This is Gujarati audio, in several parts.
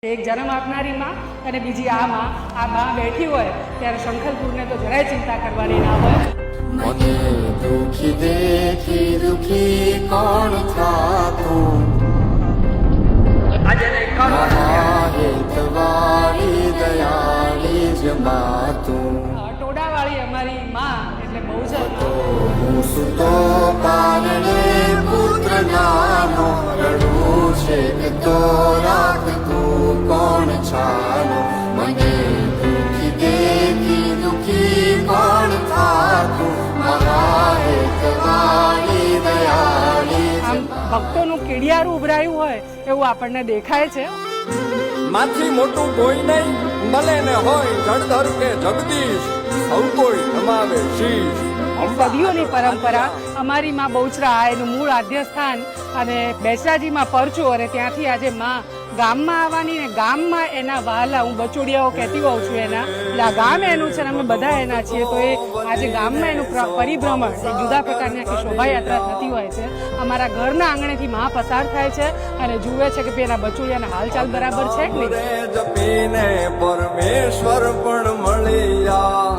એક જન્મ આપનારી માં અને બીજી આ માં બેઠી હોય ત્યારે શંખલપુરને તો જરાય ચિંતા કરવાની ના હોય. મને દુખી દેખી દુખી કોણ થાતું હેતવાળી દયાળી જમાતું ટોડાવાળી અમારી માં એટલે બહુ જ હું સુતો પારણે પુત્ર નાનો રડું છે કે તો રાખતું કોણ છાનો મને દુખી દેખી દુખી કોણ થાતું મહાહેતવાળી દયાળી આમ ભક્તોનું કીડિયારું ઉભરાયું હોય એવું આપણને દેખાય છે. માથી મોટું કોઈ નહીં ભલે ને હોય જળધર કે જગદીશ સૌ કોઈ નમાવે શીશ. સદીઓની પરંપરા અમારી માં બહુચરા એનું મૂળ આદ્ય સ્થાન અને બેચરાજીમાં પરચું અને ત્યાંથી આજે માં ગામમાં આવવાની ને ગામમાં એના વહાલા હું બચોડિયાઓ કહેતી હોઉં છું એના એટલે આ ગામ એનું છે ને અમે બધા એના છીએ તો એ આજે ગામમાં એનું પરિભ્રમણ એક જુદા પ્રકારની આખી શોભાયાત્રા થતી હોય છે. અમારા ઘરના આંગણેથી માં પસાર થાય છે અને જુએ છે કે એના બચોડિયાના હાલચાલ બરાબર છે કે નહીં. જપીને પરમેશ્વર પણ મળ્યા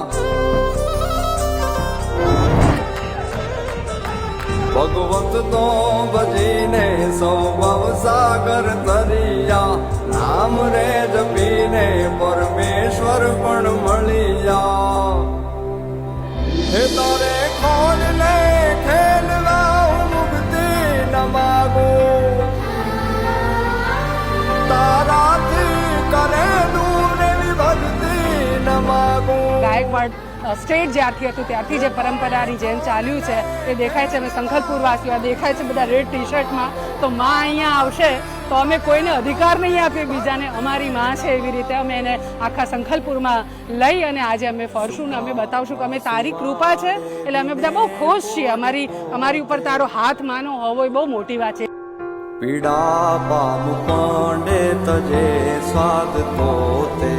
ભગવત તો ભજીને સૌ ભવસાગર તરિયા નામ રે જપીને પરમેશ્વર પણ મળ્યા. હે તારે ખોલ ને ખેલવા મુક્તિ ન માગો તારાથી કરે દૂર એવી ભક્તિ ન માગો. ગાયકવાડ સ્ટેટ જ્યારથી હતું ત્યારથી જે પરંપરાની જેમ ચાલ્યું છે એ દેખાય છે. અમે શંખલપુર વાસીઓ દેખાય છે બધા રેડ ટી શર્ટમાં તો માં અહીંયા આવશે તો અમે કોઈને અધિકાર નહીં આપીએ બીજાને અમારી માં છે એવી રીતે અમે એને આખા શંખલપુરમાં લઈ અને આજે અમે ફરશું ને અમે બતાવશું કે અમે તારી કૃપા છે એટલે અમે બધા બહુ ખુશ છીએ. અમારી ઉપર તારો હાથ માનો હોવો એ બહુ મોટી વાત છે. પીડા પામ પાંડે તજે સ્વાદ તોતે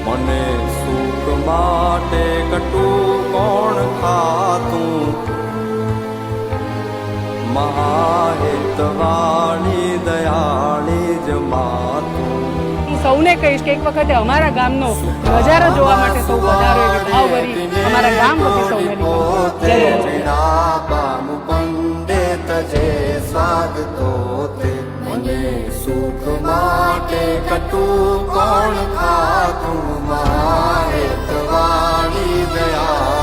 મને સુખ માટે કટું કોણ ખાતું મહાહેતવાળી દયાળી જમાતું. હું સૌને કહીશ કે એક વખતે અમારા ગામનો નજારો જોવા માટે સૌ વધારો એવી ભાવભરી અમારા ગામ વતી સૌને સ્વાદ તોતે મને સુખ માટે કટું કોણ ખાતું મહાહેતવાળી દયા